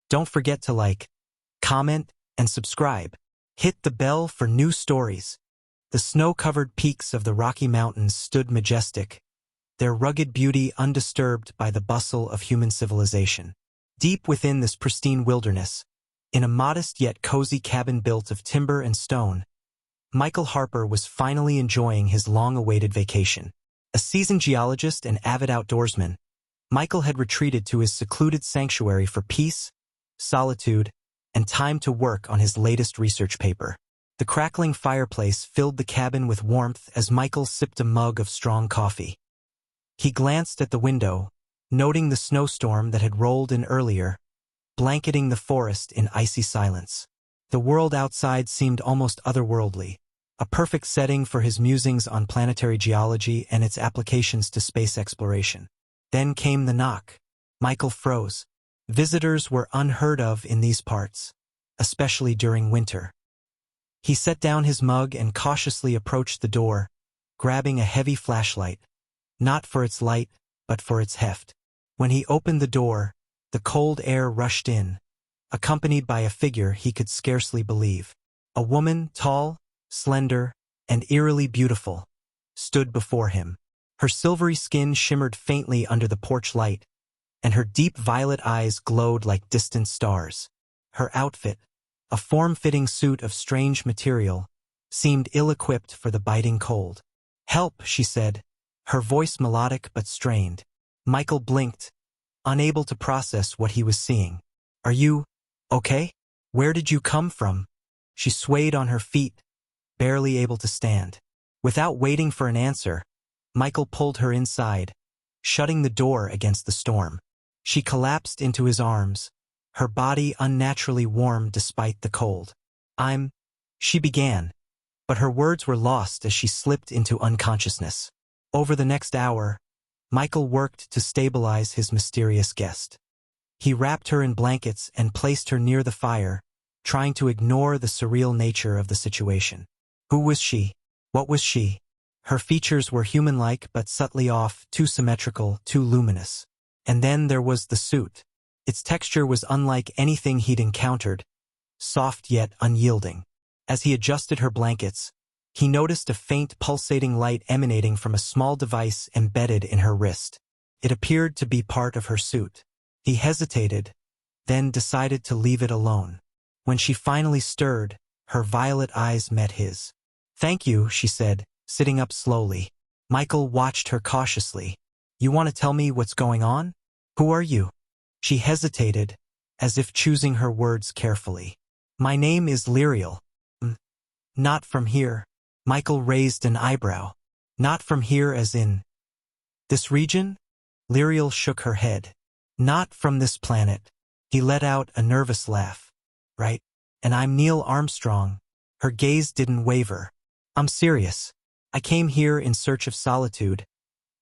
Don't forget to like, comment, and subscribe. Hit the bell for new stories. The snow-covered peaks of the Rocky Mountains stood majestic, their rugged beauty undisturbed by the bustle of human civilization. Deep within this pristine wilderness, in a modest yet cozy cabin built of timber and stone, Michael Harper was finally enjoying his long-awaited vacation. A seasoned geologist and avid outdoorsman, Michael had retreated to his secluded sanctuary for peace, solitude, and time to work on his latest research paper. The crackling fireplace filled the cabin with warmth as Michael sipped a mug of strong coffee. He glanced at the window, noting the snowstorm that had rolled in earlier, blanketing the forest in icy silence. The world outside seemed almost otherworldly, a perfect setting for his musings on planetary geology and its applications to space exploration. Then came the knock. Michael froze. Visitors were unheard of in these parts, especially during winter. He set down his mug and cautiously approached the door, grabbing a heavy flashlight, not for its light, but for its heft. When he opened the door, the cold air rushed in, accompanied by a figure he could scarcely believe. A woman, tall, slender, and eerily beautiful, stood before him. Her silvery skin shimmered faintly under the porch light, and her deep violet eyes glowed like distant stars. Her outfit, a form-fitting suit of strange material, seemed ill-equipped for the biting cold. "Help," she said, her voice melodic but strained. Michael blinked, unable to process what he was seeing. "Are you okay? Where did you come from?" She swayed on her feet, barely able to stand. Without waiting for an answer, Michael pulled her inside, shutting the door against the storm. She collapsed into his arms, her body unnaturally warm despite the cold. She began, but her words were lost as she slipped into unconsciousness. Over the next hour, Michael worked to stabilize his mysterious guest. He wrapped her in blankets and placed her near the fire, trying to ignore the surreal nature of the situation. Who was she? What was she? Her features were human-like but subtly off, too symmetrical, too luminous. And then there was the suit. Its texture was unlike anything he'd encountered, soft yet unyielding. As he adjusted her blankets, he noticed a faint pulsating light emanating from a small device embedded in her wrist. It appeared to be part of her suit. He hesitated, then decided to leave it alone. When she finally stirred, her violet eyes met his. "Thank you," she said, sitting up slowly. Michael watched her cautiously. "You want to tell me what's going on? Who are you?" She hesitated, as if choosing her words carefully. "My name is Lyriel." "Not from here." Michael raised an eyebrow. "Not from here as in this region?" Lyriel shook her head. "Not from this planet." He let out a nervous laugh. "Right. And I'm Neil Armstrong." Her gaze didn't waver. "I'm serious. I came here in search of solitude,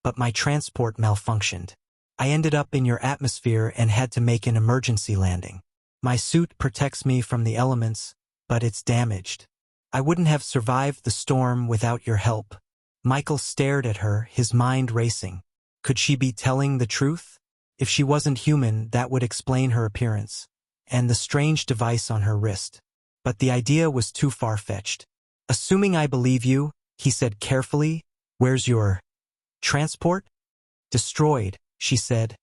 but my transport malfunctioned. I ended up in your atmosphere and had to make an emergency landing. My suit protects me from the elements, but it's damaged. I wouldn't have survived the storm without your help." Michael stared at her, his mind racing. Could she be telling the truth? If she wasn't human, that would explain her appearance, and the strange device on her wrist. But the idea was too far-fetched. "Assuming I believe you," he said carefully, "where's your transport?" "Destroyed," she said,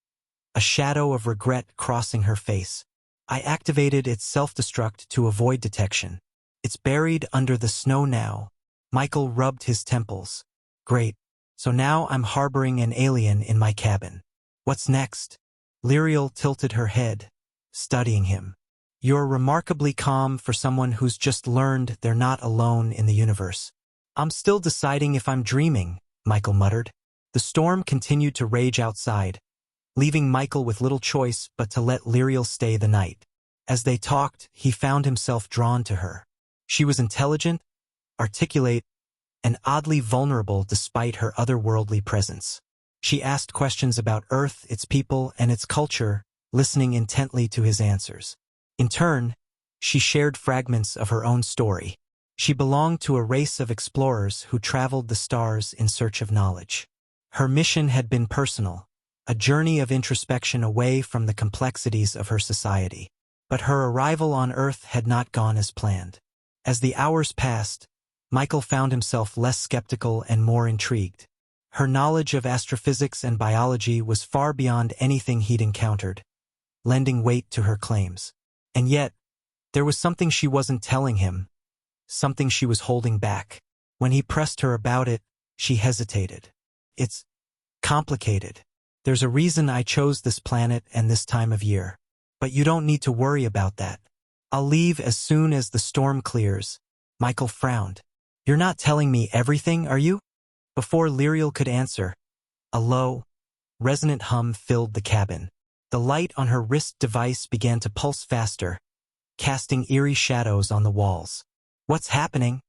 a shadow of regret crossing her face. "I activated its self-destruct to avoid detection. It's buried under the snow now." Michael rubbed his temples. "Great. So now I'm harboring an alien in my cabin. What's next?" Lyriel tilted her head, studying him. "You're remarkably calm for someone who's just learned they're not alone in the universe." "I'm still deciding if I'm dreaming," Michael muttered. The storm continued to rage outside, leaving Michael with little choice but to let Lyriel stay the night. As they talked, he found himself drawn to her. She was intelligent, articulate, and oddly vulnerable despite her otherworldly presence. She asked questions about Earth, its people, and its culture, listening intently to his answers. In turn, she shared fragments of her own story. She belonged to a race of explorers who traveled the stars in search of knowledge. Her mission had been personal, a journey of introspection away from the complexities of her society. But her arrival on Earth had not gone as planned. As the hours passed, Michael found himself less skeptical and more intrigued. Her knowledge of astrophysics and biology was far beyond anything he'd encountered, lending weight to her claims. And yet, there was something she wasn't telling him, something she was holding back. When he pressed her about it, she hesitated. It's complicated. There's a reason I chose this planet and this time of year. But you don't need to worry about that. I'll leave as soon as the storm clears. Michael frowned. You're not telling me everything, are you? Before Lyriel could answer, a low, resonant hum filled the cabin. The light on her wrist device began to pulse faster, casting eerie shadows on the walls. What's happening?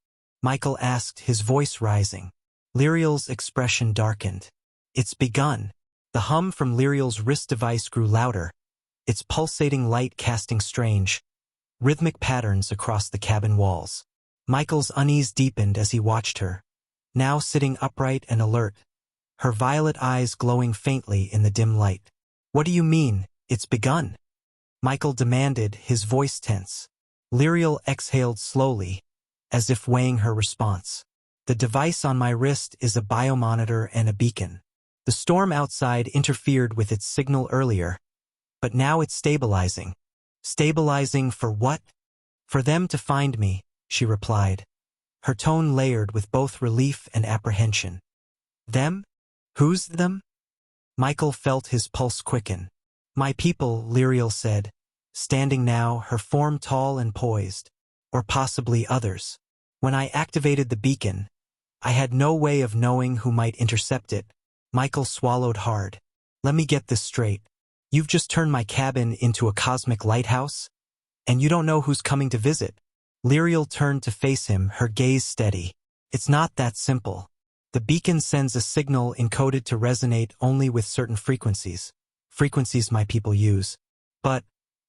Michael asked, his voice rising. Lyriel's expression darkened. It's begun. The hum from Lyriel's wrist device grew louder, its pulsating light casting strange, rhythmic patterns across the cabin walls. Michael's unease deepened as he watched her, now sitting upright and alert, her violet eyes glowing faintly in the dim light. What do you mean, it's begun? Michael demanded, his voice tense. Lyriel exhaled slowly, as if weighing her response. The device on my wrist is a biomonitor and a beacon. The storm outside interfered with its signal earlier, but now it's stabilizing. Stabilizing for what? For them to find me, she replied, her tone layered with both relief and apprehension. Them? Who's them? Michael felt his pulse quicken. My people, Lyriel said, standing now, her form tall and poised. Or possibly others. When I activated the beacon, I had no way of knowing who might intercept it. Michael swallowed hard. Let me get this straight. You've just turned my cabin into a cosmic lighthouse? And you don't know who's coming to visit? Lyriel turned to face him, her gaze steady. It's not that simple. The beacon sends a signal encoded to resonate only with certain frequencies. Frequencies my people use. But,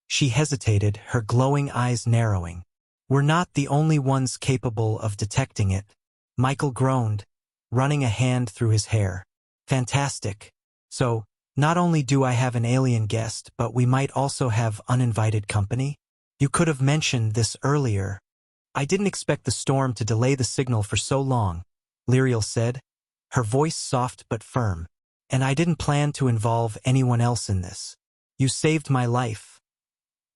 she hesitated, her glowing eyes narrowing. We're not the only ones capable of detecting it. Michael groaned, running a hand through his hair. Fantastic. So, not only do I have an alien guest, but we might also have uninvited company? You could have mentioned this earlier. I didn't expect the storm to delay the signal for so long, Lyriel said, her voice soft but firm. And I didn't plan to involve anyone else in this. You saved my life.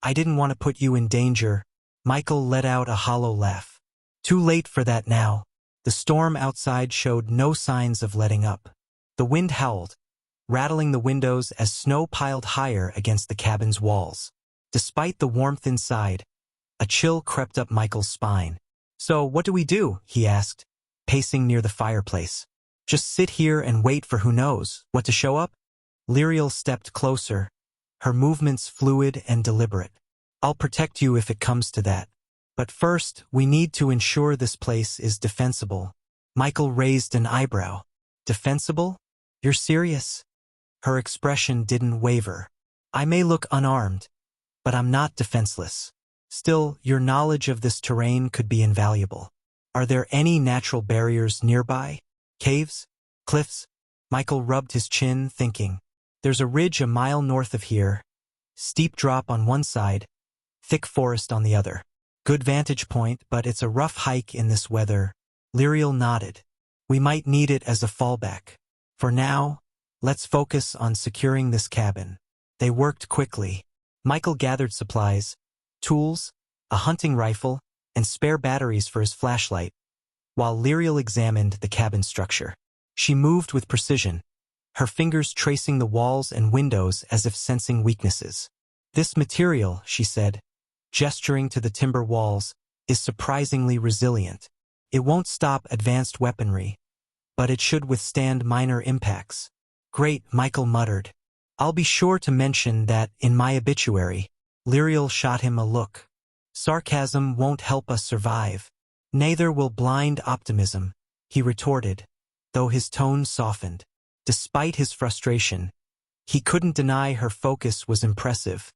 I didn't want to put you in danger. Michael let out a hollow laugh. Too late for that now. The storm outside showed no signs of letting up. The wind howled, rattling the windows as snow piled higher against the cabin's walls. Despite the warmth inside, a chill crept up Michael's spine. So what do we do? He asked, pacing near the fireplace. Just sit here and wait for who knows what to show up? Lyriel stepped closer, her movements fluid and deliberate. I'll protect you if it comes to that. But first, we need to ensure this place is defensible. Michael raised an eyebrow. Defensible? You're serious? Her expression didn't waver. I may look unarmed, but I'm not defenseless. Still, your knowledge of this terrain could be invaluable. Are there any natural barriers nearby? Caves? Cliffs? Michael rubbed his chin, thinking. There's a ridge a mile north of here. Steep drop on one side, thick forest on the other. Good vantage point, but it's a rough hike in this weather. Lyriel nodded. We might need it as a fallback. For now, let's focus on securing this cabin. They worked quickly. Michael gathered supplies, tools, a hunting rifle, and spare batteries for his flashlight, while Lyriel examined the cabin structure. She moved with precision, her fingers tracing the walls and windows as if sensing weaknesses. This material, she said, gesturing to the timber walls, is surprisingly resilient. It won't stop advanced weaponry, but it should withstand minor impacts. Great, Michael muttered. I'll be sure to mention that in my obituary. Lyriel shot him a look. Sarcasm won't help us survive. Neither will blind optimism, he retorted, though his tone softened. Despite his frustration, he couldn't deny her focus was impressive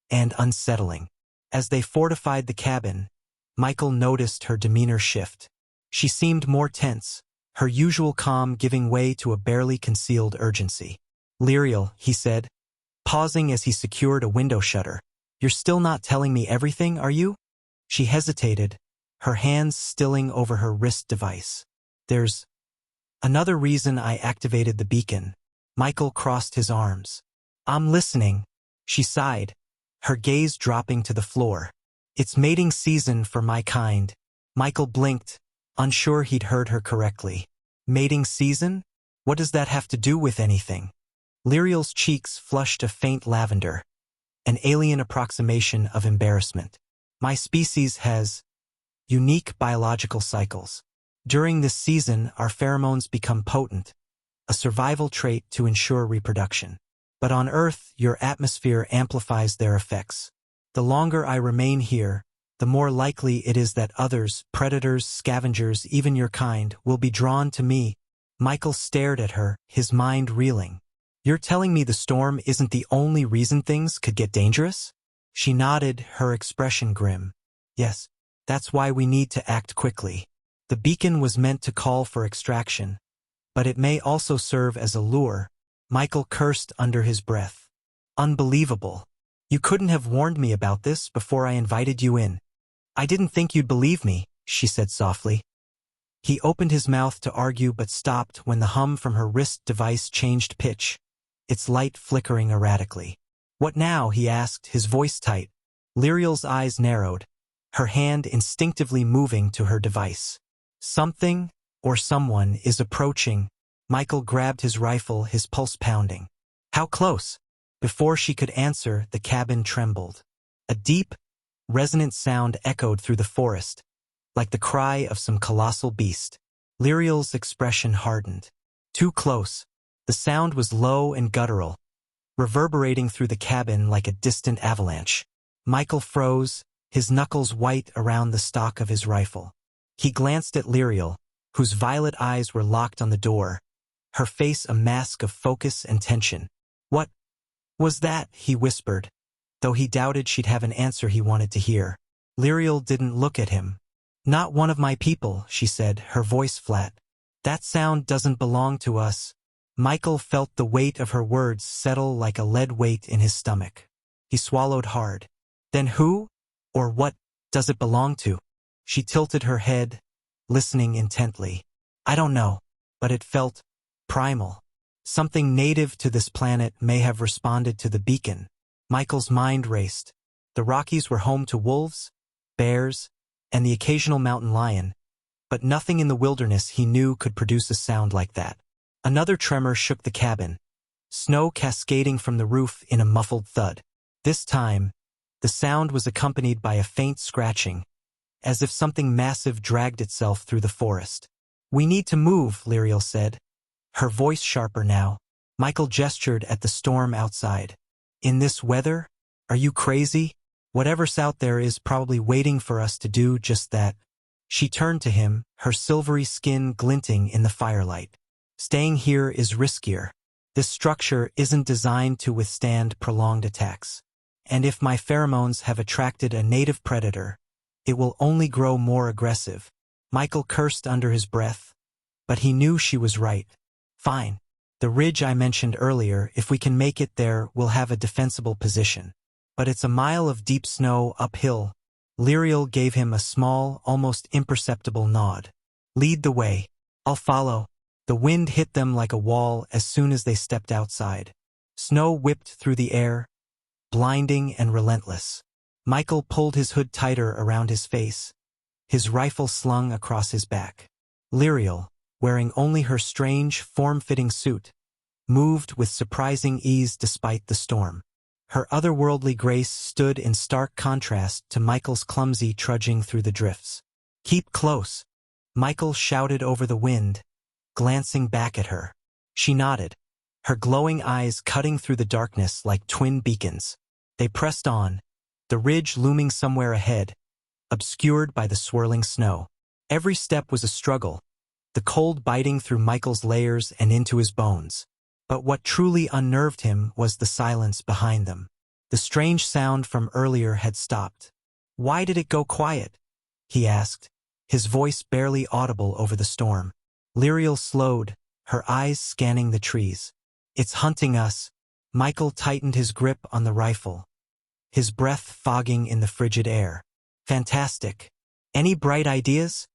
and unsettling. As they fortified the cabin, Michael noticed her demeanor shift. She seemed more tense, her usual calm giving way to a barely concealed urgency. Lyriel, he said, pausing as he secured a window shutter. You're still not telling me everything, are you? She hesitated, her hands stilling over her wrist device. There's another reason I activated the beacon. Michael crossed his arms. I'm listening, she sighed, her gaze dropping to the floor. It's mating season for my kind. Michael blinked, unsure he'd heard her correctly. Mating season? What does that have to do with anything? Lyriel's cheeks flushed a faint lavender, an alien approximation of embarrassment. My species has unique biological cycles. During this season, our pheromones become potent, a survival trait to ensure reproduction. But on Earth, your atmosphere amplifies their effects. The longer I remain here, the more likely it is that others, predators, scavengers, even your kind, will be drawn to me. Michael stared at her, his mind reeling. You're telling me the storm isn't the only reason things could get dangerous? She nodded, her expression grim. Yes, that's why we need to act quickly. The beacon was meant to call for extraction, but it may also serve as a lure. Michael cursed under his breath. Unbelievable. You couldn't have warned me about this before I invited you in. I didn't think you'd believe me, she said softly. He opened his mouth to argue but stopped when the hum from her wrist device changed pitch, its light flickering erratically. What now? He asked, his voice tight. Lyriel's eyes narrowed, her hand instinctively moving to her device. Something, or someone, is approaching. Michael grabbed his rifle, his pulse pounding. How close? Before she could answer, the cabin trembled. A deep, resonant sound echoed through the forest, like the cry of some colossal beast. Lyriel's expression hardened. Too close. The sound was low and guttural, reverberating through the cabin like a distant avalanche. Michael froze, his knuckles white around the stock of his rifle. He glanced at Lyriel, whose violet eyes were locked on the door, her face a mask of focus and tension. What was that? He whispered, though he doubted she'd have an answer he wanted to hear. Lyriel didn't look at him. Not one of my people, she said, her voice flat. That sound doesn't belong to us. Michael felt the weight of her words settle like a lead weight in his stomach. He swallowed hard. Then who, or what, does it belong to? She tilted her head, listening intently. I don't know, but it felt primal. Something native to this planet may have responded to the beacon. Michael's mind raced. The Rockies were home to wolves, bears, and the occasional mountain lion, but nothing in the wilderness he knew could produce a sound like that. Another tremor shook the cabin, snow cascading from the roof in a muffled thud. This time, the sound was accompanied by a faint scratching, as if something massive dragged itself through the forest. We need to move, Lyriel said, her voice sharper now. Michael gestured at the storm outside. In this weather? Are you crazy? Whatever's out there is probably waiting for us to do just that. She turned to him, her silvery skin glinting in the firelight. Staying here is riskier. This structure isn't designed to withstand prolonged attacks. And if my pheromones have attracted a native predator, it will only grow more aggressive. Michael cursed under his breath, but he knew she was right. Fine. The ridge I mentioned earlier, if we can make it there, we'll have a defensible position. But it's a mile of deep snow uphill. Lyriel gave him a small, almost imperceptible nod. Lead the way. I'll follow. The wind hit them like a wall as soon as they stepped outside. Snow whipped through the air, blinding and relentless. Michael pulled his hood tighter around his face, his rifle slung across his back. Lyriel, wearing only her strange, form-fitting suit, moved with surprising ease despite the storm. Her otherworldly grace stood in stark contrast to Michael's clumsy trudging through the drifts. Keep close, Michael shouted over the wind, glancing back at her. She nodded, her glowing eyes cutting through the darkness like twin beacons. They pressed on, the ridge looming somewhere ahead, obscured by the swirling snow. Every step was a struggle, the cold biting through Michael's layers and into his bones. But what truly unnerved him was the silence behind them. The strange sound from earlier had stopped. Why did it go quiet? He asked, his voice barely audible over the storm. Lyriel slowed, her eyes scanning the trees. It's hunting us. Michael tightened his grip on the rifle, his breath fogging in the frigid air. Fantastic. Any bright ideas?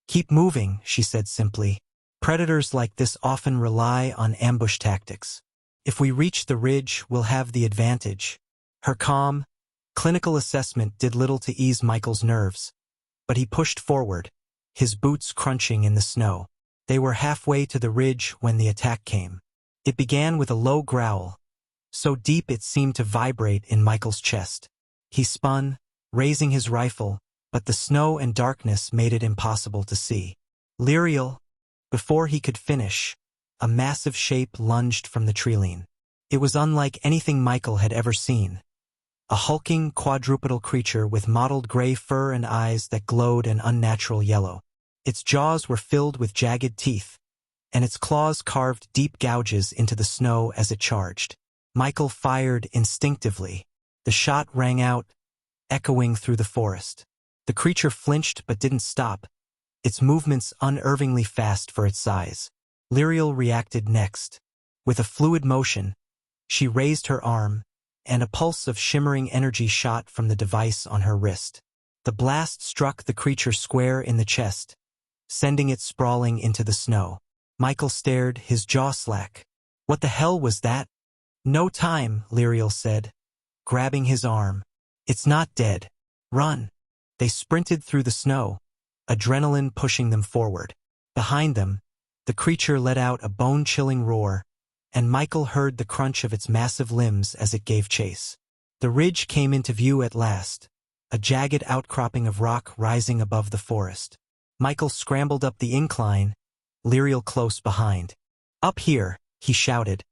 Keep moving, she said simply. Predators like this often rely on ambush tactics. If we reach the ridge, we'll have the advantage. Her calm, clinical assessment did little to ease Michael's nerves, but he pushed forward, his boots crunching in the snow. They were halfway to the ridge when the attack came. It began with a low growl, so deep it seemed to vibrate in Michael's chest. He spun, raising his rifle, but the snow and darkness made it impossible to see. Lyriel. Before he could finish, a massive shape lunged from the treeline. It was unlike anything Michael had ever seen. A hulking quadrupedal creature with mottled gray fur and eyes that glowed an unnatural yellow. Its jaws were filled with jagged teeth, and its claws carved deep gouges into the snow as it charged. Michael fired instinctively. The shot rang out, echoing through the forest. The creature flinched but didn't stop, its movements unnervingly fast for its size. Lyriel reacted next. With a fluid motion, she raised her arm, and a pulse of shimmering energy shot from the device on her wrist. The blast struck the creature square in the chest, sending it sprawling into the snow. Michael stared, his jaw slack. What the hell was that? No time, Lyriel said, grabbing his arm. It's not dead. Run. They sprinted through the snow, adrenaline pushing them forward. Behind them, the creature let out a bone-chilling roar, and Michael heard the crunch of its massive limbs as it gave chase. The ridge came into view at last, a jagged outcropping of rock rising above the forest. Michael scrambled up the incline, Lyriel close behind. Up here, he shouted,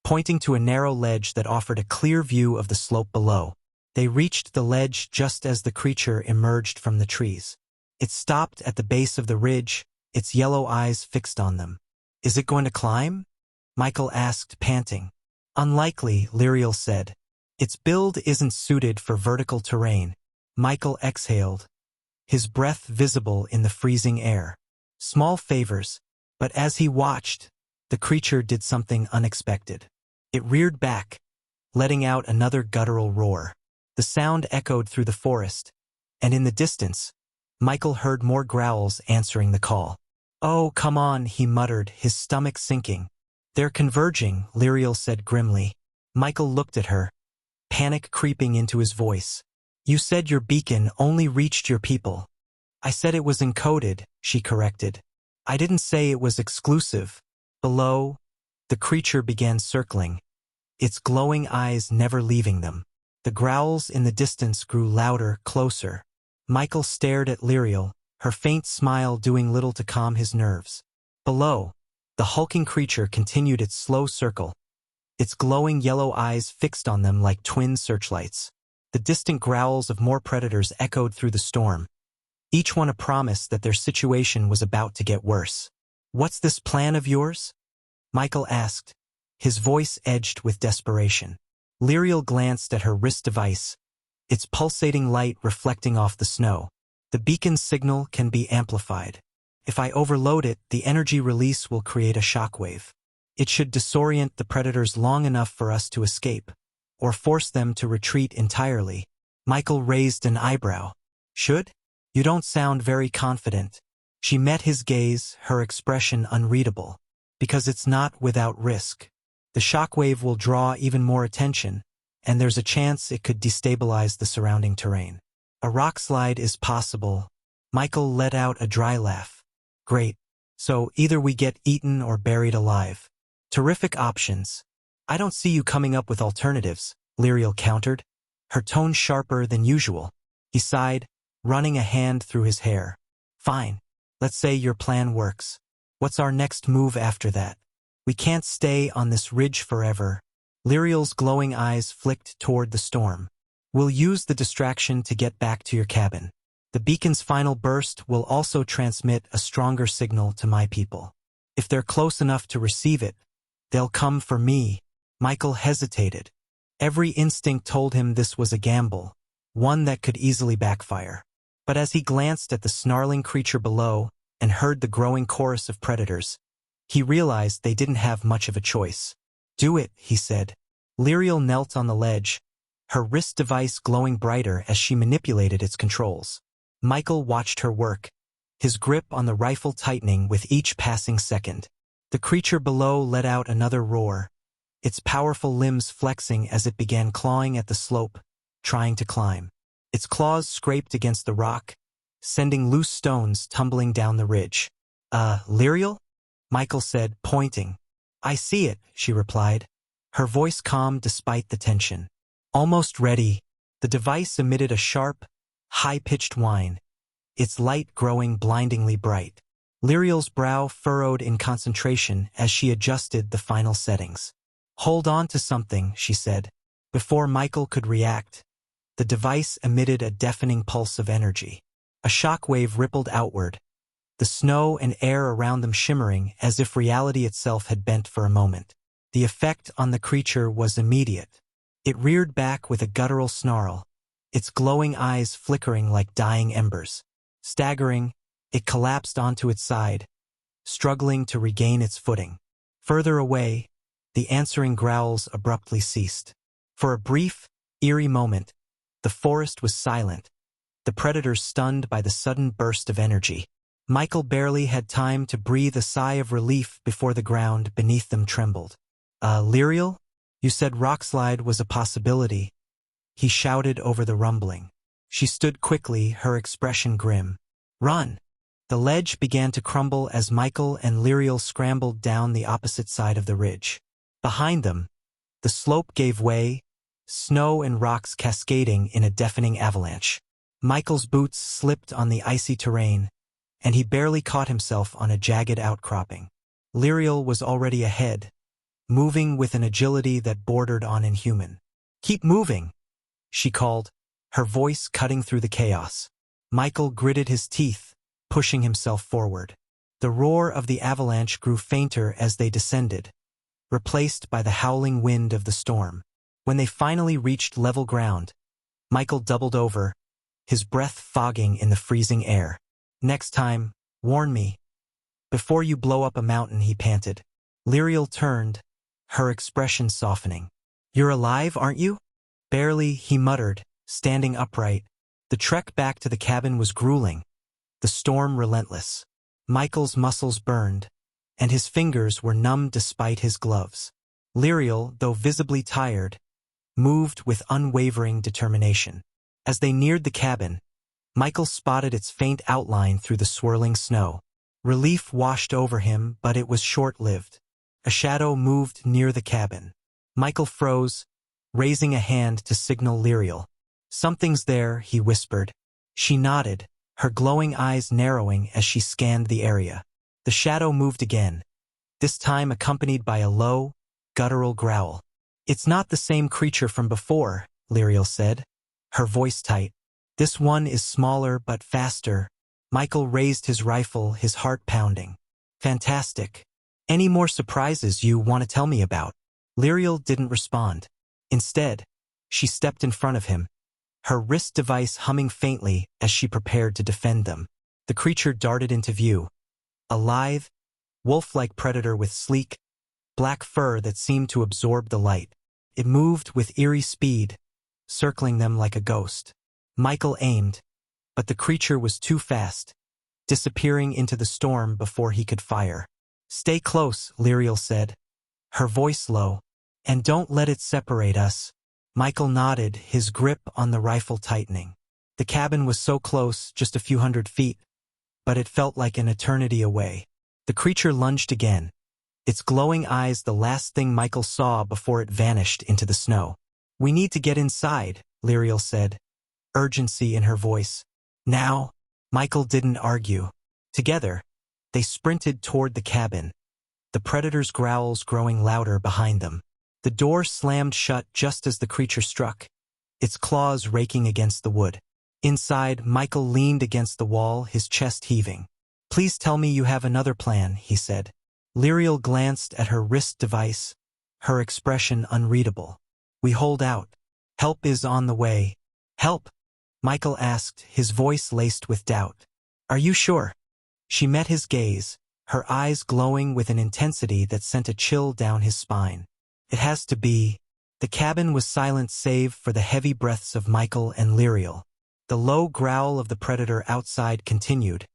pointing to a narrow ledge that offered a clear view of the slope below. They reached the ledge just as the creature emerged from the trees. It stopped at the base of the ridge, its yellow eyes fixed on them. Is it going to climb? Michael asked, panting. Unlikely, Lyriel said. Its build isn't suited for vertical terrain. Michael exhaled, his breath visible in the freezing air. Small favors, but as he watched, the creature did something unexpected. It reared back, letting out another guttural roar. The sound echoed through the forest, and in the distance, Michael heard more growls answering the call. Oh, come on, he muttered, his stomach sinking. They're converging, Lyriel said grimly. Michael looked at her, panic creeping into his voice. You said your beacon only reached your people. I said it was encoded, she corrected. I didn't say it was exclusive. Below, the creature began circling, its glowing eyes never leaving them. The growls in the distance grew louder, closer. Michael stared at Lyriel, her faint smile doing little to calm his nerves. Below, the hulking creature continued its slow circle, its glowing yellow eyes fixed on them like twin searchlights. The distant growls of more predators echoed through the storm, each one a promise that their situation was about to get worse. What's this plan of yours? Michael asked, his voice edged with desperation. Lyriel glanced at her wrist device, its pulsating light reflecting off the snow. The beacon's signal can be amplified. If I overload it, the energy release will create a shockwave. It should disorient the predators long enough for us to escape, or force them to retreat entirely. Michael raised an eyebrow. Should? You don't sound very confident. She met his gaze, her expression unreadable. Because it's not without risk. The shockwave will draw even more attention, and there's a chance it could destabilize the surrounding terrain. A rock slide is possible. Michael let out a dry laugh. Great. So either we get eaten or buried alive. Terrific options. I don't see you coming up with alternatives, Lyriel countered, her tone sharper than usual. He sighed, running a hand through his hair. Fine. Let's say your plan works. What's our next move after that? We can't stay on this ridge forever. Lyriel's glowing eyes flicked toward the storm. We'll use the distraction to get back to your cabin. The beacon's final burst will also transmit a stronger signal to my people. If they're close enough to receive it, they'll come for me. Michael hesitated. Every instinct told him this was a gamble, one that could easily backfire. But as he glanced at the snarling creature below and heard the growing chorus of predators, he realized they didn't have much of a choice. Do it, he said. Lyriel knelt on the ledge, her wrist device glowing brighter as she manipulated its controls. Michael watched her work, his grip on the rifle tightening with each passing second. The creature below let out another roar, its powerful limbs flexing as it began clawing at the slope, trying to climb. Its claws scraped against the rock, sending loose stones tumbling down the ridge. Lyriel? Michael said, pointing. I see it, she replied, her voice calm despite the tension. Almost ready, the device emitted a sharp, high-pitched whine, its light growing blindingly bright. Lyriel's brow furrowed in concentration as she adjusted the final settings. Hold on to something, she said. Before Michael could react, the device emitted a deafening pulse of energy. A shockwave rippled outward, the snow and air around them shimmering as if reality itself had bent for a moment. The effect on the creature was immediate. It reared back with a guttural snarl, its glowing eyes flickering like dying embers. Staggering, it collapsed onto its side, struggling to regain its footing. Further away, the answering growls abruptly ceased. For a brief, eerie moment, the forest was silent, the predators stunned by the sudden burst of energy. Michael barely had time to breathe a sigh of relief before the ground beneath them trembled. Lyriel? You said rockslide was a possibility, he shouted over the rumbling. She stood quickly, her expression grim. Run! The ledge began to crumble as Michael and Lyriel scrambled down the opposite side of the ridge. Behind them, the slope gave way, snow and rocks cascading in a deafening avalanche. Michael's boots slipped on the icy terrain, and he barely caught himself on a jagged outcropping. Lyriel was already ahead, moving with an agility that bordered on inhuman. Keep moving, she called, her voice cutting through the chaos. Michael gritted his teeth, pushing himself forward. The roar of the avalanche grew fainter as they descended, replaced by the howling wind of the storm. When they finally reached level ground, Michael doubled over, his breath fogging in the freezing air. Next time, warn me. Before you blow up a mountain, he panted. Lyriel turned, her expression softening. You're alive, aren't you? Barely, he muttered, standing upright. The trek back to the cabin was grueling, the storm relentless. Michael's muscles burned, and his fingers were numb despite his gloves. Lyriel, though visibly tired, moved with unwavering determination. As they neared the cabin, Michael spotted its faint outline through the swirling snow. Relief washed over him, but it was short-lived. A shadow moved near the cabin. Michael froze, raising a hand to signal Lyriel. Something's there, he whispered. She nodded, her glowing eyes narrowing as she scanned the area. The shadow moved again, this time accompanied by a low, guttural growl. It's not the same creature from before, Lyriel said, her voice tight. This one is smaller but faster. Michael raised his rifle, his heart pounding. Fantastic. Any more surprises you want to tell me about? Lyriel didn't respond. Instead, she stepped in front of him, her wrist device humming faintly as she prepared to defend them. The creature darted into view, a lithe, wolf-like predator with sleek, black fur that seemed to absorb the light. It moved with eerie speed, circling them like a ghost. Michael aimed, but the creature was too fast, disappearing into the storm before he could fire. Stay close, Lyriel said, her voice low, and don't let it separate us. Michael nodded, his grip on the rifle tightening. The cabin was so close, just a few hundred feet, but it felt like an eternity away. The creature lunged again, its glowing eyes the last thing Michael saw before it vanished into the snow. We need to get inside, Lyriel said, urgency in her voice. Now? Michael didn't argue. Together, they sprinted toward the cabin, the predator's growls growing louder behind them. The door slammed shut just as the creature struck, its claws raking against the wood. Inside, Michael leaned against the wall, his chest heaving. Please tell me you have another plan, he said. Lyriel glanced at her wrist device, her expression unreadable. We hold out. Help is on the way. Help? Michael asked, his voice laced with doubt. Are you sure? She met his gaze, her eyes glowing with an intensity that sent a chill down his spine. It has to be. The cabin was silent save for the heavy breaths of Michael and Lyriel. The low growl of the predator outside continued,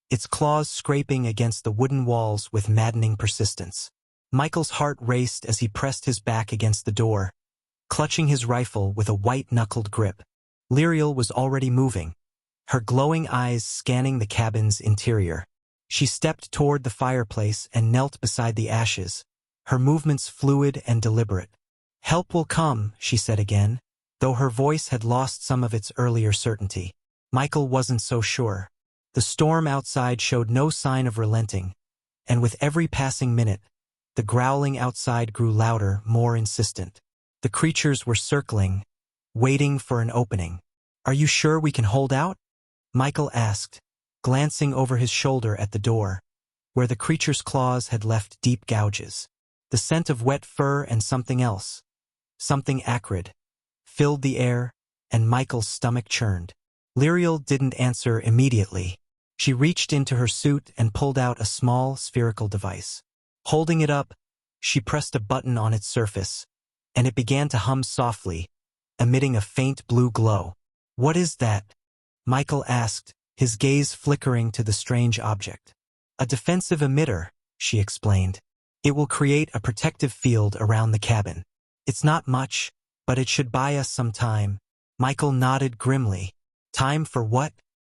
its claws scraping against the wooden walls with maddening persistence. Michael's heart raced as he pressed his back against the door, clutching his rifle with a white-knuckled grip. Lyriel was already moving, her glowing eyes scanning the cabin's interior. She stepped toward the fireplace and knelt beside the ashes, her movements fluid and deliberate. "Help will come," she said again, though her voice had lost some of its earlier certainty. Michael wasn't so sure. The storm outside showed no sign of relenting, and with every passing minute, the growling outside grew louder, more insistent. The creatures were circling, waiting for an opening. "Are you sure we can hold out?" Michael asked, glancing over his shoulder at the door, where the creature's claws had left deep gouges. The scent of wet fur and something else, something acrid, filled the air, and Michael's stomach churned. Lyriel didn't answer immediately. She reached into her suit and pulled out a small, spherical device. Holding it up, she pressed a button on its surface, and it began to hum softly, emitting a faint blue glow. "What is that?" Michael asked, his gaze flickering to the strange object. "A defensive emitter," she explained. "It will create a protective field around the cabin. It's not much, but it should buy us some time." Michael nodded grimly. "Time for what?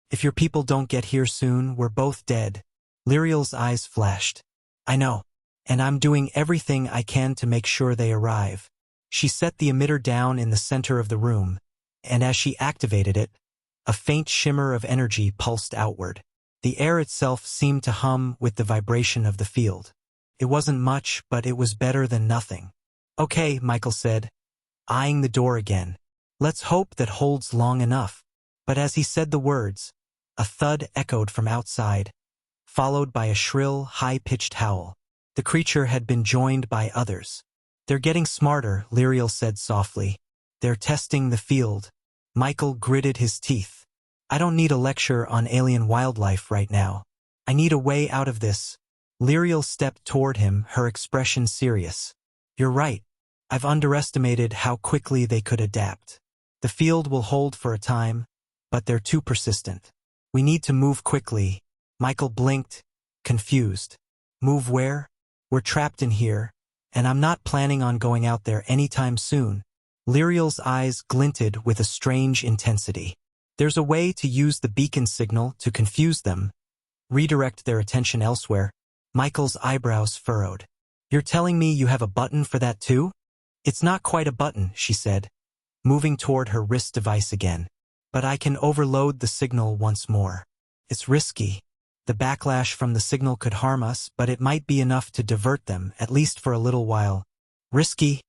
If your people don't get here soon, we're both dead." Lyriel's eyes flashed. "I know, and I'm doing everything I can to make sure they arrive." She set the emitter down in the center of the room, and as she activated it, a faint shimmer of energy pulsed outward. The air itself seemed to hum with the vibration of the field. It wasn't much, but it was better than nothing. "Okay," Michael said, eyeing the door again. "Let's hope that holds long enough." But as he said the words, a thud echoed from outside, followed by a shrill, high-pitched howl. The creature had been joined by others. "They're getting smarter," Lyriel said softly. "They're testing the field." Michael gritted his teeth. "I don't need a lecture on alien wildlife right now. I need a way out of this." Lyriel stepped toward him, her expression serious. "You're right. I've underestimated how quickly they could adapt. The field will hold for a time, but they're too persistent. We need to move quickly." Michael blinked, confused. "Move where? We're trapped in here, and I'm not planning on going out there anytime soon." Lyriel's eyes glinted with a strange intensity. "There's a way to use the beacon signal to confuse them, redirect their attention elsewhere." Michael's eyebrows furrowed. "You're telling me you have a button for that too?" "It's not quite a button," she said, moving toward her wrist device again. "But I can overload the signal once more. It's risky. The backlash from the signal could harm us, but it might be enough to divert them, at least for a little while." "Risky?"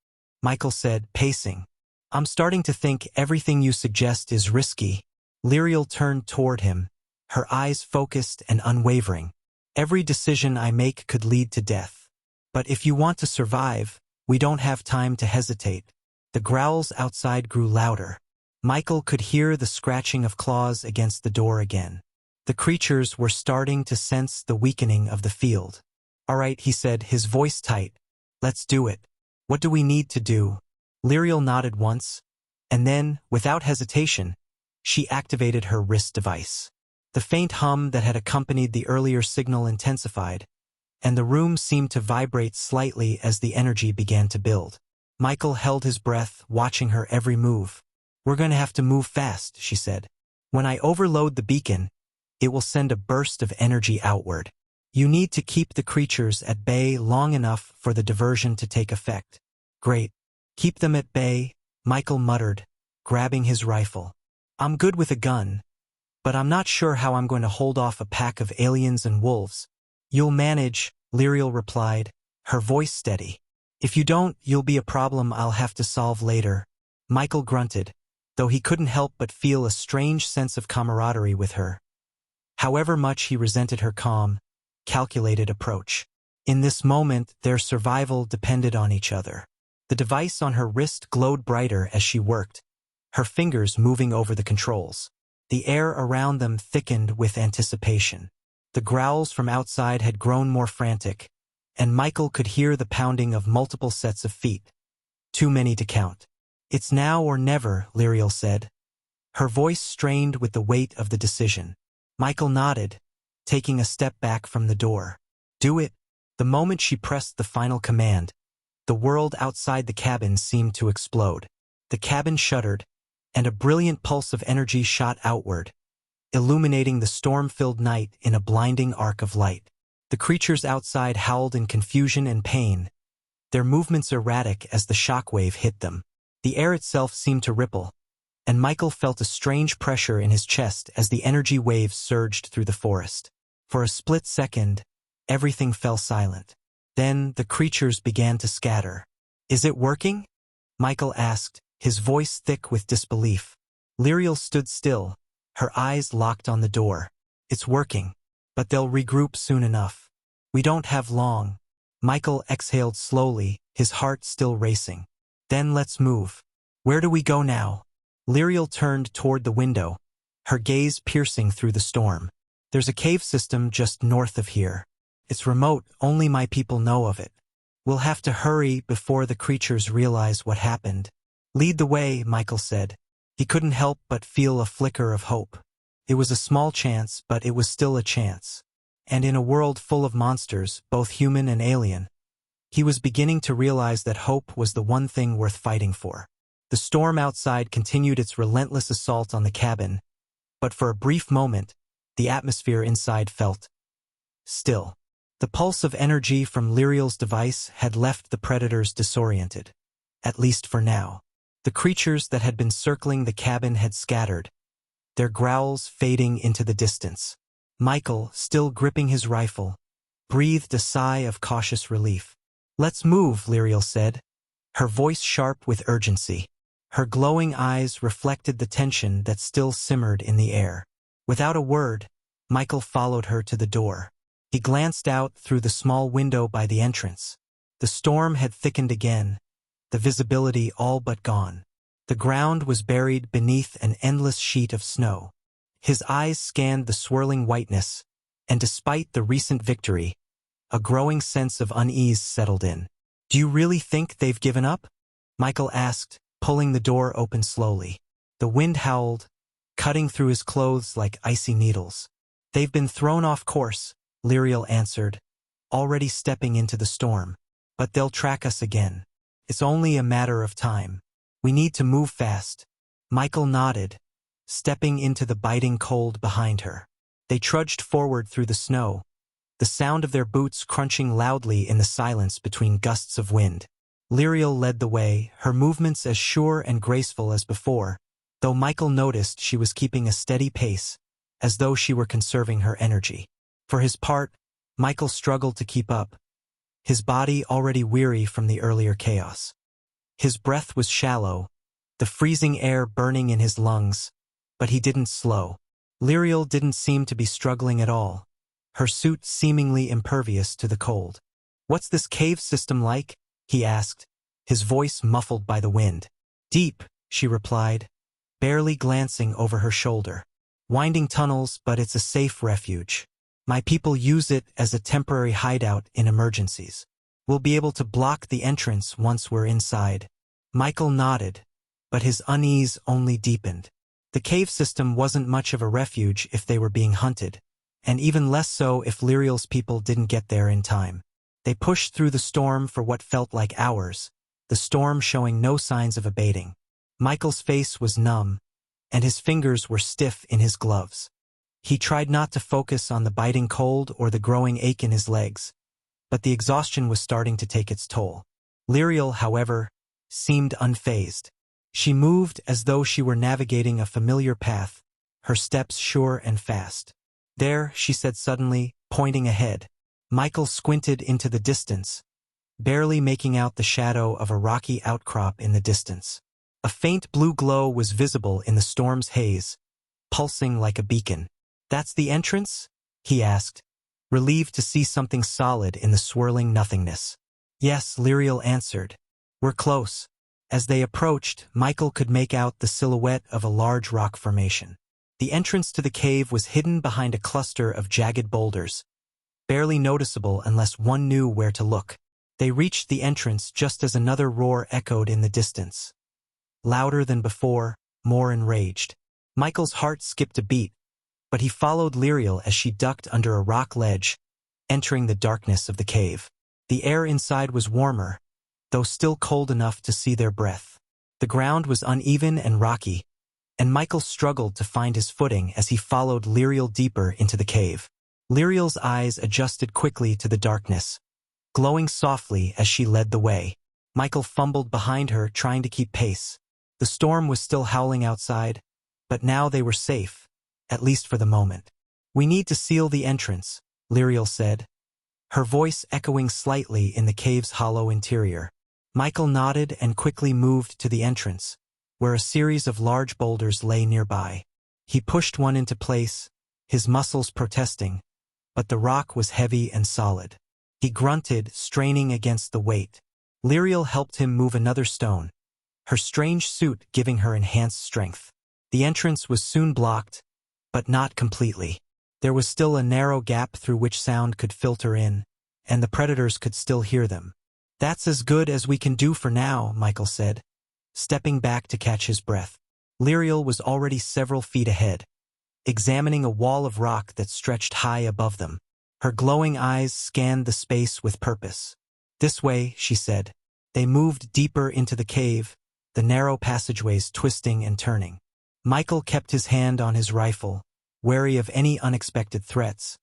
Michael said, pacing. "I'm starting to think everything you suggest is risky." Lyriel turned toward him, her eyes focused and unwavering. "Every decision I make could lead to death. But if you want to survive, we don't have time to hesitate." The growls outside grew louder. Michael could hear the scratching of claws against the door again. The creatures were starting to sense the weakening of the field. "All right," he said, his voice tight. "Let's do it. What do we need to do?" Lyriel nodded once, and then, without hesitation, she activated her wrist device. The faint hum that had accompanied the earlier signal intensified, and the room seemed to vibrate slightly as the energy began to build. Michael held his breath, watching her every move. "We're going to have to move fast," she said. "When I overload the beacon, it will send a burst of energy outward. You need to keep the creatures at bay long enough for the diversion to take effect." "Great. Keep them at bay," Michael muttered, grabbing his rifle. "I'm good with a gun, but I'm not sure how I'm going to hold off a pack of aliens and wolves." "You'll manage," Lyriel replied, her voice steady. "If you don't, you'll be a problem I'll have to solve later." Michael grunted, though he couldn't help but feel a strange sense of camaraderie with her. However much he resented her calm, calculated approach. In this moment, their survival depended on each other. The device on her wrist glowed brighter as she worked, her fingers moving over the controls. The air around them thickened with anticipation. The growls from outside had grown more frantic, and Michael could hear the pounding of multiple sets of feet. Too many to count. It's now or never, Lyriel said, her voice strained with the weight of the decision. Michael nodded, taking a step back from the door. Do it. The moment she pressed the final command, the world outside the cabin seemed to explode. The cabin shuddered, and a brilliant pulse of energy shot outward, illuminating the storm-filled night in a blinding arc of light. The creatures outside howled in confusion and pain, their movements erratic as the shockwave hit them. The air itself seemed to ripple, and Michael felt a strange pressure in his chest as the energy waves surged through the forest. For a split second, everything fell silent. Then the creatures began to scatter. Is it working? Michael asked, his voice thick with disbelief. Lyriel stood still, her eyes locked on the door. It's working, but they'll regroup soon enough. We don't have long. Michael exhaled slowly, his heart still racing. Then let's move. Where do we go now? Lyriel turned toward the window, her gaze piercing through the storm. There's a cave system just north of here. It's remote, only my people know of it. We'll have to hurry before the creatures realize what happened. Lead the way, Michael said. He couldn't help but feel a flicker of hope. It was a small chance, but it was still a chance. And in a world full of monsters, both human and alien, he was beginning to realize that hope was the one thing worth fighting for. The storm outside continued its relentless assault on the cabin, but for a brief moment, the atmosphere inside felt still. The pulse of energy from Lyriel's device had left the predators disoriented, at least for now. The creatures that had been circling the cabin had scattered, their growls fading into the distance. Michael, still gripping his rifle, breathed a sigh of cautious relief. Let's move, Lyriel said, her voice sharp with urgency. Her glowing eyes reflected the tension that still simmered in the air. Without a word, Michael followed her to the door. He glanced out through the small window by the entrance. The storm had thickened again, the visibility all but gone. The ground was buried beneath an endless sheet of snow. His eyes scanned the swirling whiteness, and despite the recent victory, a growing sense of unease settled in. Do you really think they've given up? Michael asked, pulling the door open slowly. The wind howled, cutting through his clothes like icy needles. They've been thrown off course, Lyriel answered, already stepping into the storm. But they'll track us again. It's only a matter of time. We need to move fast. Michael nodded, stepping into the biting cold behind her. They trudged forward through the snow, the sound of their boots crunching loudly in the silence between gusts of wind. Lyriel led the way, her movements as sure and graceful as before, though Michael noticed she was keeping a steady pace, as though she were conserving her energy. For his part, Michael struggled to keep up, his body already weary from the earlier chaos. His breath was shallow, the freezing air burning in his lungs, but he didn't slow. Lyriel didn't seem to be struggling at all, her suit seemingly impervious to the cold. What's this cave system like? He asked, his voice muffled by the wind. Deep, she replied, barely glancing over her shoulder. Winding tunnels, but it's a safe refuge. My people use it as a temporary hideout in emergencies. We'll be able to block the entrance once we're inside. Michael nodded, but his unease only deepened. The cave system wasn't much of a refuge if they were being hunted, and even less so if Lyriel's people didn't get there in time. They pushed through the storm for what felt like hours, the storm showing no signs of abating. Michael's face was numb, and his fingers were stiff in his gloves. He tried not to focus on the biting cold or the growing ache in his legs, but the exhaustion was starting to take its toll. Lyriel, however, seemed unfazed. She moved as though she were navigating a familiar path, her steps sure and fast. There, she said suddenly, pointing ahead. Michael squinted into the distance, barely making out the shadow of a rocky outcrop in the distance. A faint blue glow was visible in the storm's haze, pulsing like a beacon. That's the entrance? He asked, relieved to see something solid in the swirling nothingness. Yes, Lyriel answered. We're close. As they approached, Michael could make out the silhouette of a large rock formation. The entrance to the cave was hidden behind a cluster of jagged boulders, barely noticeable unless one knew where to look. They reached the entrance just as another roar echoed in the distance. Louder than before, more enraged. Michael's heart skipped a beat, but he followed Lyriel as she ducked under a rock ledge, entering the darkness of the cave. The air inside was warmer, though still cold enough to see their breath. The ground was uneven and rocky, and Michael struggled to find his footing as he followed Lyriel deeper into the cave. Lyriel's eyes adjusted quickly to the darkness, glowing softly as she led the way. Michael fumbled behind her, trying to keep pace. The storm was still howling outside, but now they were safe, at least for the moment. "We need to seal the entrance," Lyriel said, her voice echoing slightly in the cave's hollow interior. Michael nodded and quickly moved to the entrance, where a series of large boulders lay nearby. He pushed one into place, his muscles protesting, but the rock was heavy and solid. He grunted, straining against the weight. Lyriel helped him move another stone, her strange suit giving her enhanced strength. The entrance was soon blocked, but not completely. There was still a narrow gap through which sound could filter in, and the predators could still hear them. "That's as good as we can do for now," Michael said, stepping back to catch his breath. Lyriel was already several feet ahead, examining a wall of rock that stretched high above them. Her glowing eyes scanned the space with purpose. "This way," she said. They moved deeper into the cave, the narrow passageways twisting and turning. Michael kept his hand on his rifle, wary of any unexpected threats,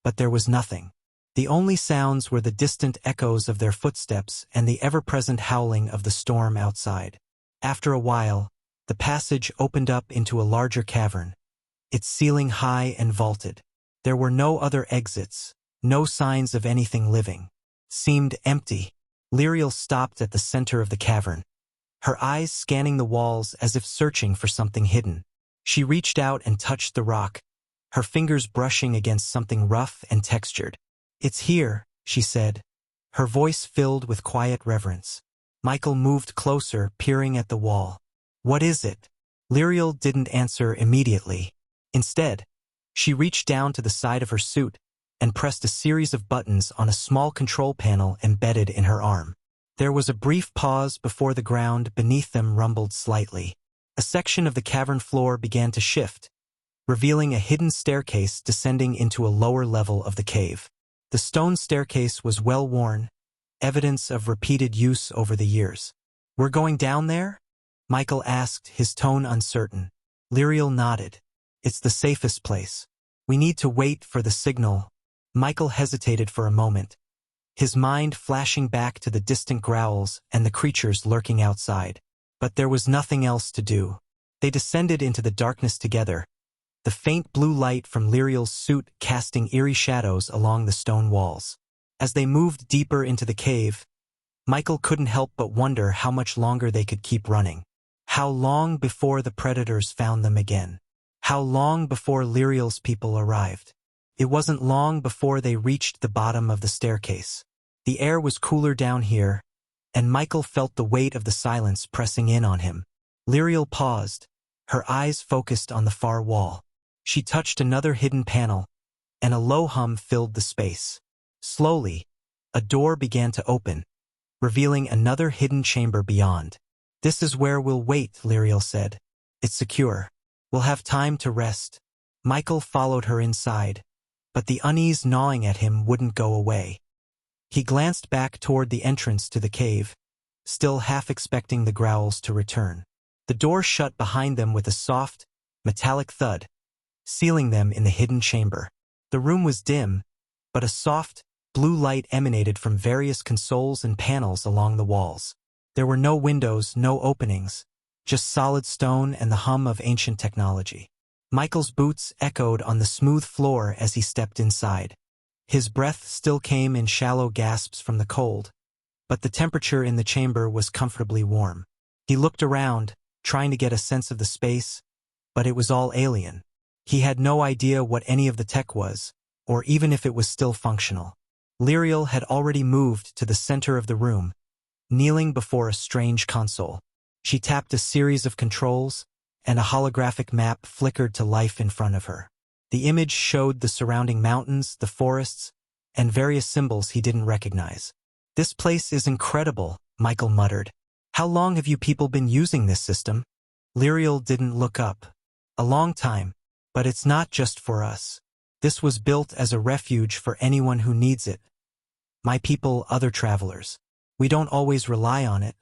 but there was nothing. The only sounds were the distant echoes of their footsteps and the ever-present howling of the storm outside. After a while, the passage opened up into a larger cavern, its ceiling high and vaulted. There were no other exits, no signs of anything living. Seemed empty. Lyriel stopped at the center of the cavern, her eyes scanning the walls as if searching for something hidden. She reached out and touched the rock, her fingers brushing against something rough and textured. "It's here," she said, her voice filled with quiet reverence. Michael moved closer, peering at the wall. "What is it?" Lyriel didn't answer immediately. Instead, she reached down to the side of her suit and pressed a series of buttons on a small control panel embedded in her arm. There was a brief pause before the ground beneath them rumbled slightly. A section of the cavern floor began to shift, revealing a hidden staircase descending into a lower level of the cave. The stone staircase was well worn, evidence of repeated use over the years. "We're going down there?" Michael asked, his tone uncertain. Lyriel nodded. "It's the safest place. We need to wait for the signal." Michael hesitated for a moment, his mind flashing back to the distant growls and the creatures lurking outside. But there was nothing else to do. They descended into the darkness together, the faint blue light from Lyriel's suit casting eerie shadows along the stone walls. As they moved deeper into the cave, Michael couldn't help but wonder how much longer they could keep running. How long before the predators found them again? How long before Lyriel's people arrived? It wasn't long before they reached the bottom of the staircase. The air was cooler down here, and Michael felt the weight of the silence pressing in on him. Lyriel paused, her eyes focused on the far wall. She touched another hidden panel, and a low hum filled the space. Slowly, a door began to open, revealing another hidden chamber beyond. "This is where we'll wait," Lyriel said. "It's secure. We'll have time to rest." Michael followed her inside, but the unease gnawing at him wouldn't go away. He glanced back toward the entrance to the cave, still half expecting the growls to return. The door shut behind them with a soft, metallic thud, sealing them in the hidden chamber. The room was dim, but a soft, blue light emanated from various consoles and panels along the walls. There were no windows, no openings, just solid stone and the hum of ancient technology. Michael's boots echoed on the smooth floor as he stepped inside. His breath still came in shallow gasps from the cold, but the temperature in the chamber was comfortably warm. He looked around, trying to get a sense of the space, but it was all alien. He had no idea what any of the tech was, or even if it was still functional. Lyriel had already moved to the center of the room, kneeling before a strange console. She tapped a series of controls, and a holographic map flickered to life in front of her. The image showed the surrounding mountains, the forests, and various symbols he didn't recognize. This place is incredible, Michael muttered. How long have you people been using this system? Lyriel didn't look up. A long time, but it's not just for us. This was built as a refuge for anyone who needs it. My people, other travelers. We don't always rely on it,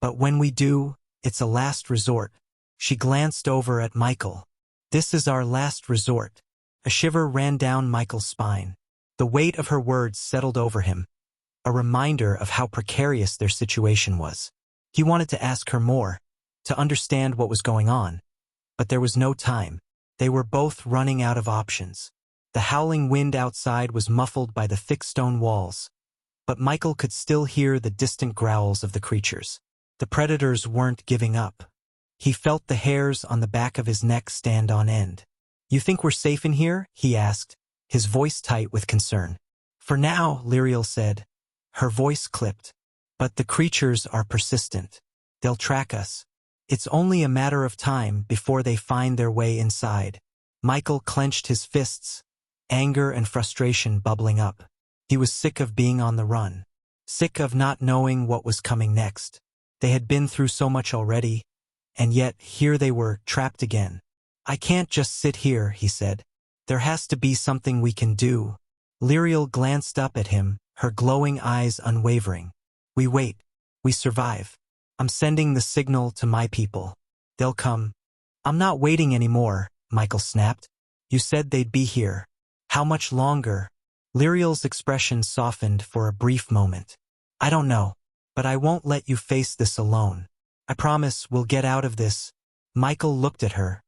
but when we do, it's a last resort. She glanced over at Michael. This is our last resort. A shiver ran down Michael's spine. The weight of her words settled over him, a reminder of how precarious their situation was. He wanted to ask her more, to understand what was going on, but there was no time. They were both running out of options. The howling wind outside was muffled by the thick stone walls, but Michael could still hear the distant growls of the creatures. The predators weren't giving up. He felt the hairs on the back of his neck stand on end. You think we're safe in here? He asked, his voice tight with concern. For now, Lyriel said. Her voice clipped. But the creatures are persistent. They'll track us. It's only a matter of time before they find their way inside. Michael clenched his fists, anger and frustration bubbling up. He was sick of being on the run, sick of not knowing what was coming next. They had been through so much already, and yet here they were, trapped again. I can't just sit here, he said. There has to be something we can do. Lyriel glanced up at him, her glowing eyes unwavering. We wait. We survive. I'm sending the signal to my people. They'll come. I'm not waiting anymore, Michael snapped. You said they'd be here. How much longer? Lyriel's expression softened for a brief moment. I don't know, but I won't let you face this alone. I promise we'll get out of this. Michael looked at her,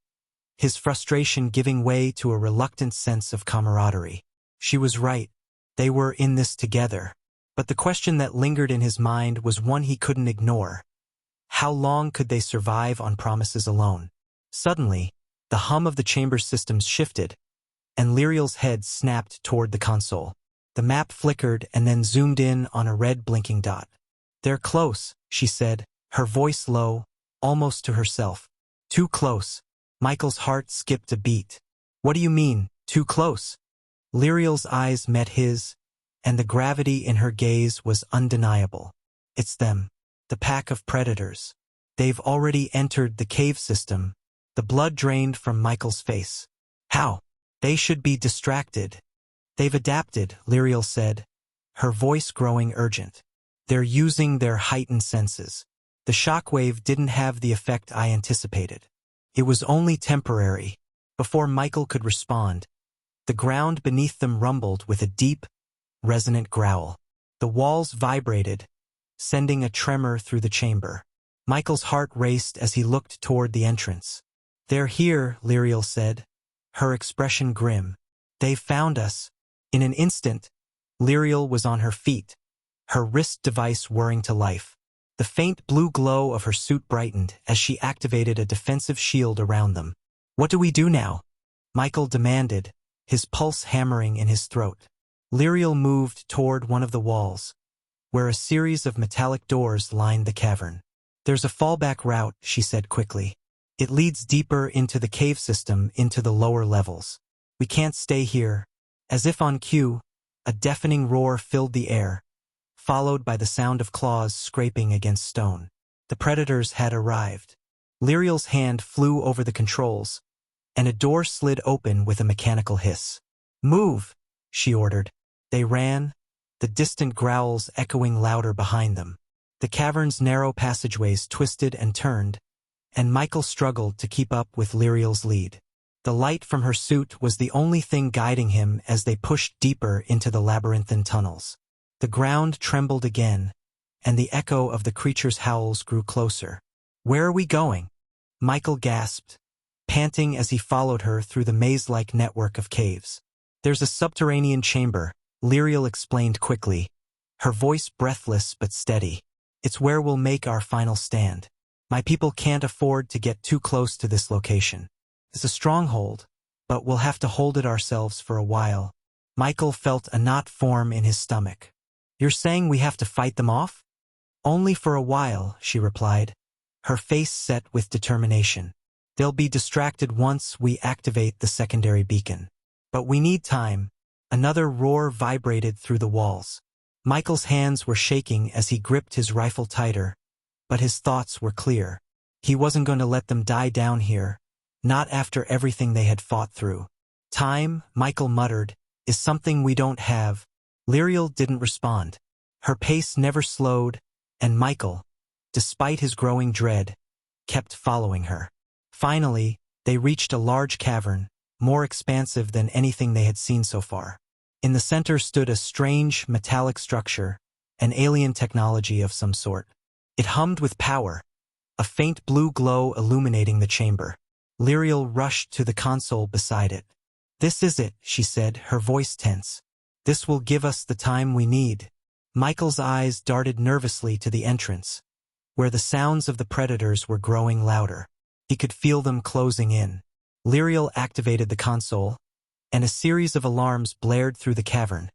his frustration giving way to a reluctant sense of camaraderie. She was right. They were in this together. But the question that lingered in his mind was one he couldn't ignore. How long could they survive on promises alone? Suddenly, the hum of the chamber systems shifted, and Lyriel's head snapped toward the console. The map flickered and then zoomed in on a red blinking dot. They're close, she said, her voice low, almost to herself. Too close. Michael's heart skipped a beat. What do you mean, too close? Lyriel's eyes met his, and the gravity in her gaze was undeniable. It's them, the pack of predators. They've already entered the cave system. The blood drained from Michael's face. How? They should be distracted. They've adapted, Lyriel said, her voice growing urgent. They're using their heightened senses. The shockwave didn't have the effect I anticipated. It was only temporary. Before Michael could respond, the ground beneath them rumbled with a deep, resonant growl. The walls vibrated, sending a tremor through the chamber. Michael's heart raced as he looked toward the entrance. They're here, Lyriel said, her expression grim. They've found us. In an instant, Lyriel was on her feet, her wrist device whirring to life. The faint blue glow of her suit brightened as she activated a defensive shield around them. What do we do now? Michael demanded, his pulse hammering in his throat. Lyriel moved toward one of the walls, where a series of metallic doors lined the cavern. There's a fallback route, she said quickly. It leads deeper into the cave system, into the lower levels. We can't stay here. As if on cue, a deafening roar filled the air, followed by the sound of claws scraping against stone. The predators had arrived. Lyriel's hand flew over the controls, and a door slid open with a mechanical hiss. Move, she ordered. They ran, the distant growls echoing louder behind them. The cavern's narrow passageways twisted and turned, and Michael struggled to keep up with Lyriel's lead. The light from her suit was the only thing guiding him as they pushed deeper into the labyrinthine tunnels. The ground trembled again, and the echo of the creature's howls grew closer. Where are we going? Michael gasped, panting as he followed her through the maze-like network of caves. There's a subterranean chamber, Lyriel explained quickly, her voice breathless but steady. It's where we'll make our final stand. My people can't afford to get too close to this location. It's a stronghold, but we'll have to hold it ourselves for a while. Michael felt a knot form in his stomach. You're saying we have to fight them off? Only for a while, she replied, her face set with determination. They'll be distracted once we activate the secondary beacon. But we need time. Another roar vibrated through the walls. Michael's hands were shaking as he gripped his rifle tighter, but his thoughts were clear. He wasn't going to let them die down here, not after everything they had fought through. Time, Michael muttered, is something we don't have. Lyriel didn't respond. Her pace never slowed, and Michael, despite his growing dread, kept following her. Finally, they reached a large cavern, more expansive than anything they had seen so far. In the center stood a strange, metallic structure, an alien technology of some sort. It hummed with power, a faint blue glow illuminating the chamber. Lyriel rushed to the console beside it. "This is it," she said, her voice tense. "This will give us the time we need." Michael's eyes darted nervously to the entrance, where the sounds of the predators were growing louder. He could feel them closing in. Lyriel activated the console, and a series of alarms blared through the cavern,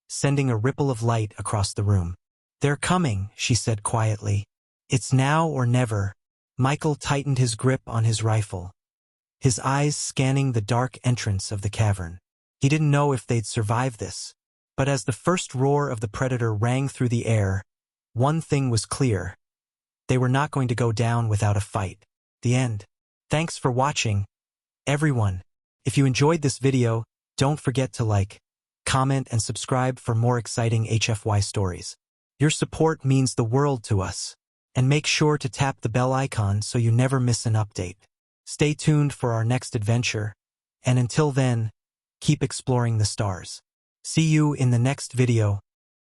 sending a ripple of light across the room. "They're coming," she said quietly. "It's now or never." Michael tightened his grip on his rifle, his eyes scanning the dark entrance of the cavern. He didn't know if they'd survive this, but as the first roar of the predator rang through the air, one thing was clear. They were not going to go down without a fight. The end. Thanks for watching, everyone. If you enjoyed this video, don't forget to like, comment, and subscribe for more exciting HFY stories. Your support means the world to us. And make sure to tap the bell icon so you never miss an update. Stay tuned for our next adventure, and until then, keep exploring the stars. See you in the next video.